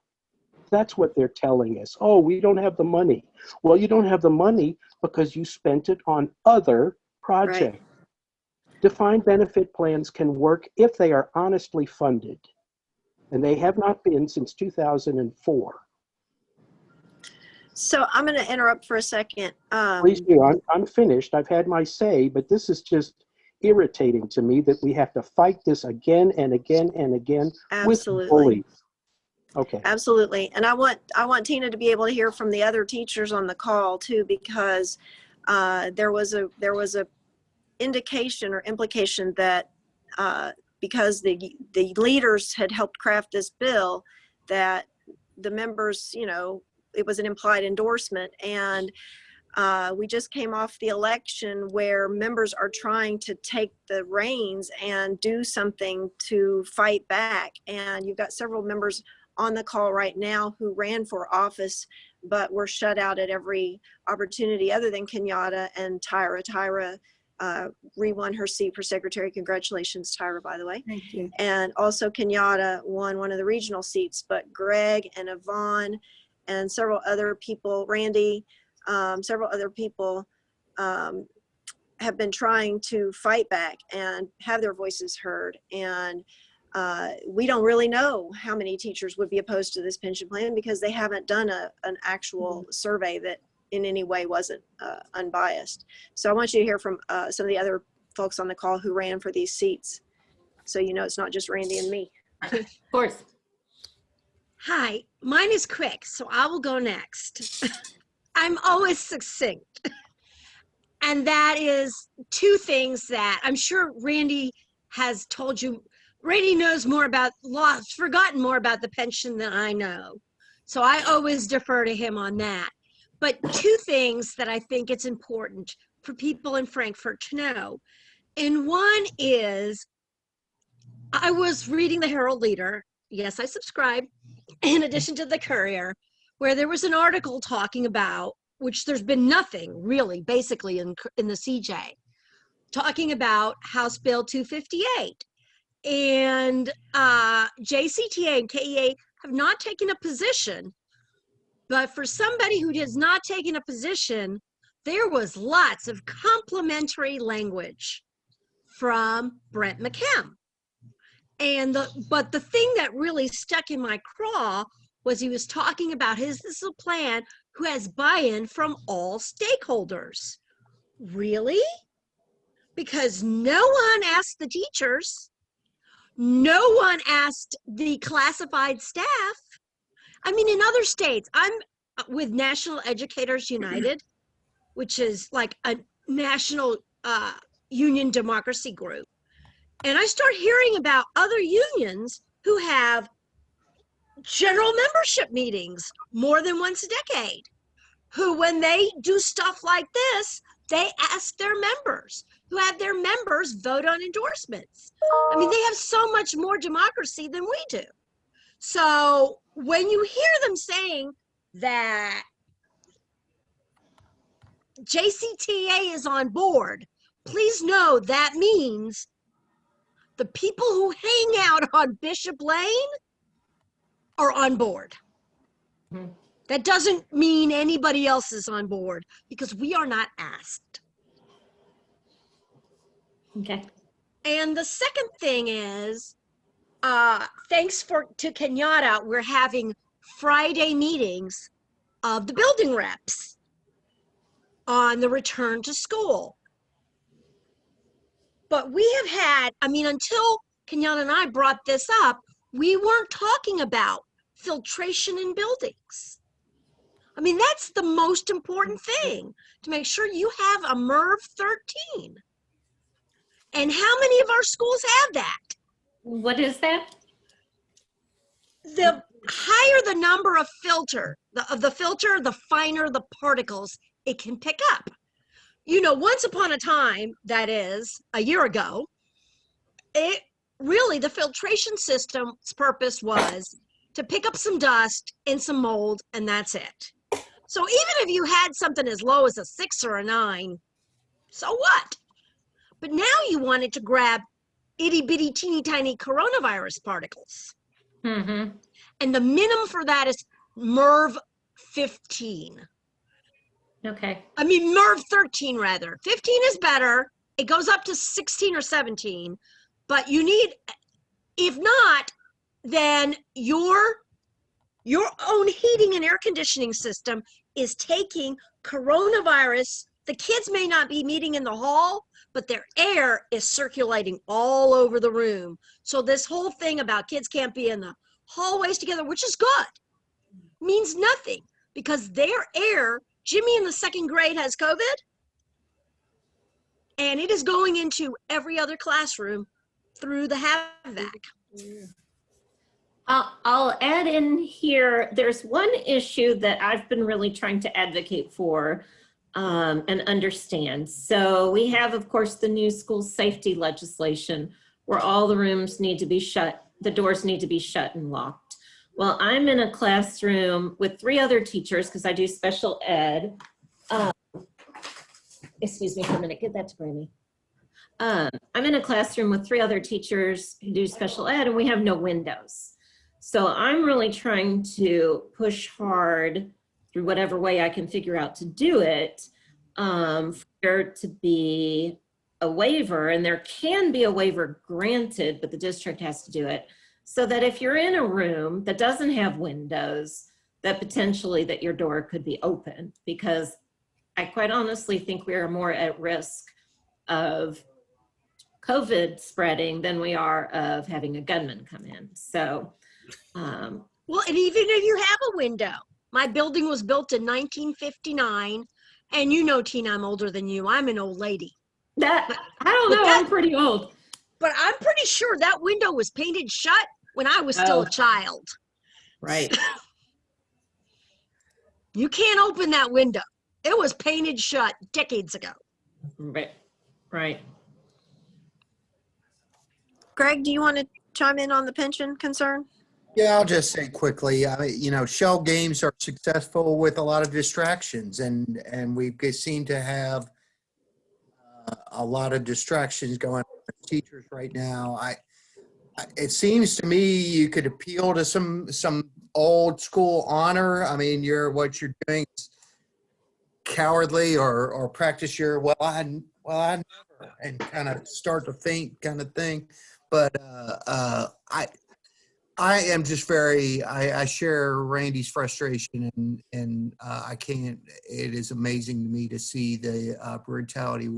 That's what they're telling us. Oh, we don't have the money. Well, you don't have the money because you spent it on other projects. Right. Defined benefit plans can work if they are honestly funded, and they have not been since 2004. So I'm going to interrupt for a second. Please do. I'm finished. I've had my say, but this is just irritating to me that we have to fight this again and again and again with Absolutely. bullies. Okay. Absolutely. And I want Tina to be able to hear from the other teachers on the call too, because there was a indication or implication that because the leaders had helped craft this bill, that the members, you know, it was an implied endorsement. And we just came off the election where members are trying to take the reins and do something to fight back. And you've got several members on the call right now who ran for office, but were shut out at every opportunity other than Kenyatta and Tyra. Tyra re-won her seat for secretary. Congratulations, Tyra, by the way. Thank you. And also Kenyatta won one of the regional seats, but Greg and Yvonne and several other people, Randy, several other people have been trying to fight back and have their voices heard. And we don't really know how many teachers would be opposed to this pension plan because they haven't done an actual survey that in any way wasn't unbiased. So I want you to hear from some of the other folks on the call who ran for these seats. So you know it's not just Randy and me. Of course. Hi, mine is quick, so I will go next. I'm always succinct. And that is two things that I'm sure Randy has told you. Randy knows more about law, forgotten more about the pension than I know. So I always defer to him on that. But two things that I think it's important for people in Frankfurt to know. And one is, I was reading the Herald Leader. Yes, I subscribe. In addition to the Courier, where there was an article talking about, which there's been nothing really, basically in the CJ, talking about House Bill 258. And JCTA and KEA have not taken a position, but for somebody who has not taken a position, there was lots of complimentary language from Brent McKim. But the thing that really stuck in my craw was he was talking about this is a plan who has buy-in from all stakeholders. Really? Because no one asked the teachers. No one asked the classified staff. I mean, in other states, I'm with National Educators United, which is like a national union democracy group. And I start hearing about other unions who have general membership meetings more than once a decade, who when they do stuff like this, they ask their members, who have their members vote on endorsements. I mean, they have so much more democracy than we do. So when you hear them saying that JCTA is on board, please know that means the people who hang out on Bishop Lane are on board. Mhm. That doesn't mean anybody else is on board because we are not asked. Okay. And the second thing is, thanks to Kenyatta, we're having Friday meetings of the building reps on the return to school. But we have had, I mean, until Kenyatta and I brought this up, we weren't talking about filtration in buildings. I mean, that's the most important thing, to make sure you have a MERV 13. And how many of our schools have that? What is that? The higher the number of filter, the finer the particles it can pick up. You know, once upon a time, that is a year ago, it really, the filtration system's purpose was to pick up some dust and some mold, and that's it. So even if you had something as low as a 6 or a 9, so what? But now you wanted to grab itty bitty teeny tiny coronavirus particles. Mm-hmm. And the minimum for that is MERV 15. Okay. I mean, MERV 13 rather. 15 is better. It goes up to 16 or 17, but you need, if not, then your own heating and air conditioning system is taking coronavirus. The kids may not be meeting in the hall, but their air is circulating all over the room. So this whole thing about kids can't be in the hallways together, which is good, means nothing, because their air, Jimmy in the 2nd grade has COVID, and it is going into every other classroom through the HVAC. I'll add in here, there's one issue that I've been really trying to advocate for and understand. So we have, of course, the new school safety legislation where all the rooms need to be shut, the doors need to be shut and locked. Well, I'm in a classroom with 3 other teachers because I do special ed. Excuse me for a minute, get that to Granny. I'm in a classroom with 3 other teachers who do special ed, and we have no windows. So I'm really trying to push hard through whatever way I can figure out to do it, for there to be a waiver, and there can be a waiver granted, but the district has to do it, so that if you're in a room that doesn't have windows, that potentially that your door could be open, because I quite honestly think we are more at risk of COVID spreading than we are of having a gunman come in. So, Well, and even if you have a window, my building was built in 1959, and you know, Tina, I'm older than you. I'm an old lady. that, I don't know, I'm pretty old. But I'm pretty sure that window was painted shut when I was still a child. Right. You can't open that window. It was painted shut decades ago. Right. Right. Greg, do you want to chime in on the pension concern? Yeah, I'll just say quickly, you know, shell games are successful with a lot of distractions, and we seem to have a lot of distractions going on with teachers right now. It seems to me you could appeal to some old school honor. I mean, what you're doing is cowardly, or practice your I never, and kind of start to think kind of thing. But I am just I share Randy's frustration, and I can't, it is amazing to me to see the brutality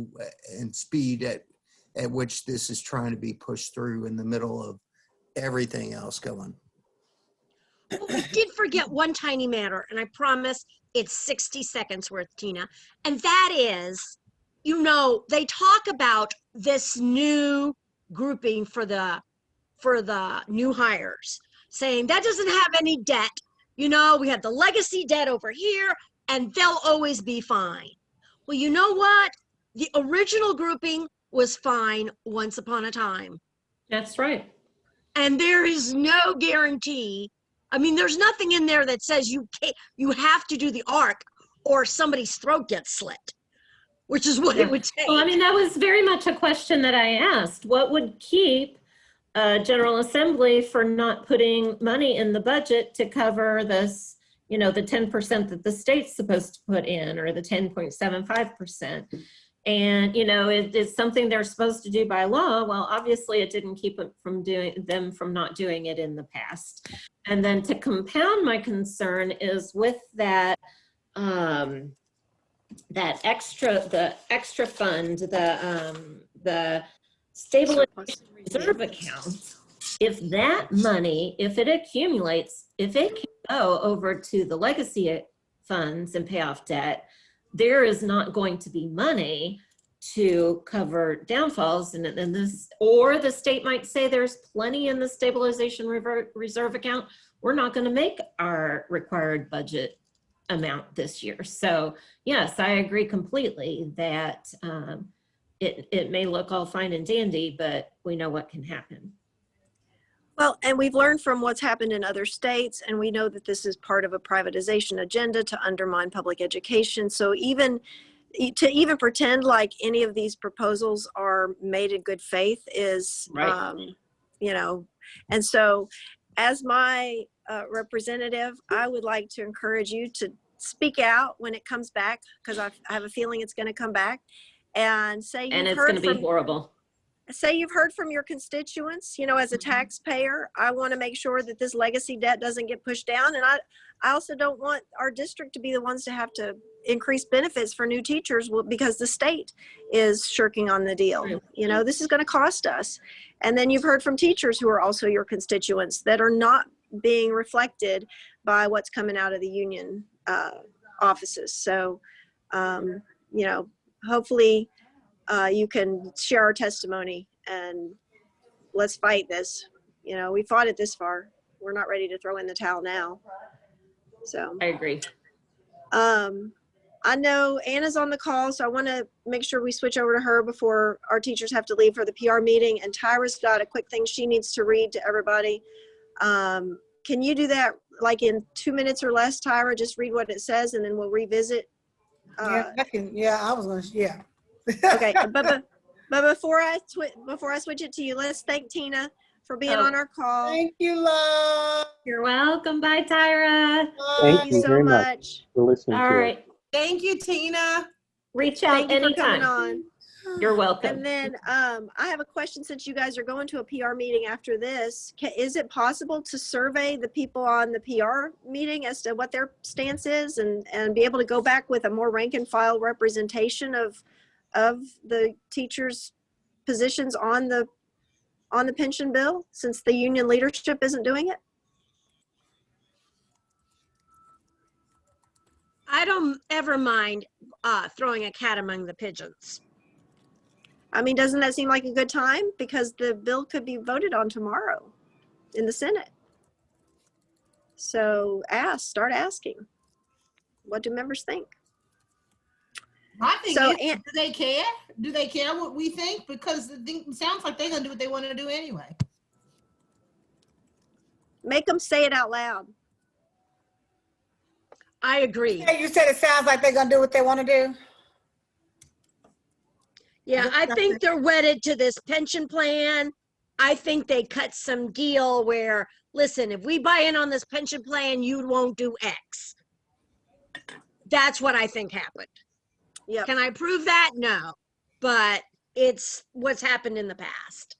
and speed at which this is trying to be pushed through in the middle of everything else going. Well, we did forget one tiny matter, and I promise it's 60 seconds worth, Tina. And that is, you know, they talk about this new grouping for the new hires, saying that doesn't have any debt. You know, we have the legacy debt over here, and they'll always be fine. Well, you know what? The original grouping was fine once upon a time. That's right. And there is no guarantee. I mean, there's nothing in there that says you have to do the arc or somebody's throat gets slit, which is what it would take. Well, I mean, that was very much a question that I asked. What would keep General Assembly for not putting money in the budget to cover this, you know, the 10% that the state's supposed to put in, or the 10.75%? And, you know, it's something they're supposed to do by law. Well, obviously it didn't keep them from not doing it in the past. And then to compound my concern is with that, the extra fund, the stabilization reserve account. If that money, if it accumulates, if it can go over to the legacy funds and pay off debt, there is not going to be money to cover downfalls. And this, or the state might say there's plenty in the stabilization reserve account. We're not going to make our required budget amount this year. So yes, I agree completely that it may look all fine and dandy, but we know what can happen. Well, and we've learned from what's happened in other states, and we know that this is part of a privatization agenda to undermine public education. So even pretend like any of these proposals are made in good faith is, Right. You know, and so as my representative, I would like to encourage you to speak out when it comes back, because I have a feeling it's going to come back, and say And you've it's going heard to be from horrible. say you've heard from your constituents. You know, as a taxpayer, I want to make sure that this legacy debt doesn't get pushed down. And I also don't want our district to be the ones to have to increase benefits for new teachers because the state is shirking on the deal. You know, this is going to cost us. And then you've heard from teachers who are also your constituents that are not being reflected by what's coming out of the union offices. So, you know, hopefully, you can share our testimony and let's fight this. You know, we fought it this far. We're not ready to throw in the towel now. So I agree. I know Anna's on the call, so I want to make sure we switch over to her before our teachers have to leave for the PR meeting. And Tyra's got a quick thing she needs to read to everybody. Can you do that like in 2 minutes or less, Tyra? Just read what it says and then we'll revisit. Yeah, I was going to, yeah. Okay, but before I switch it to you, let's thank Tina for being on our call. Thank you, love. You're welcome. Bye, Tyra. Thank you so very much. for listening All to us. right. Thank you, Tina. Reach out Thank you for coming anytime. on. You're welcome. And then I have a question, since you guys are going to a PR meeting after this. Is it possible to survey the people on the PR meeting as to what their stance is and be able to go back with a more rank and file representation of the teachers' positions on the pension bill, since the union leadership isn't doing it? I don't ever mind throwing a cat among the pigeons. I mean, doesn't that seem like a good time? Because the bill could be voted on tomorrow in the Senate. So start asking. What do members think? My thing So, is, do they care? Do they care what we think? Because it sounds like they're going to do what they want to do anyway. Make them say it out loud. I agree. You said it sounds like they're going to do what they want to do. Yeah, I think they're wedded to this pension plan. I think they cut some deal where, listen, if we buy in on this pension plan, you won't do X. That's what I think happened. Yep. Can I prove that? No, but it's what's happened in the past.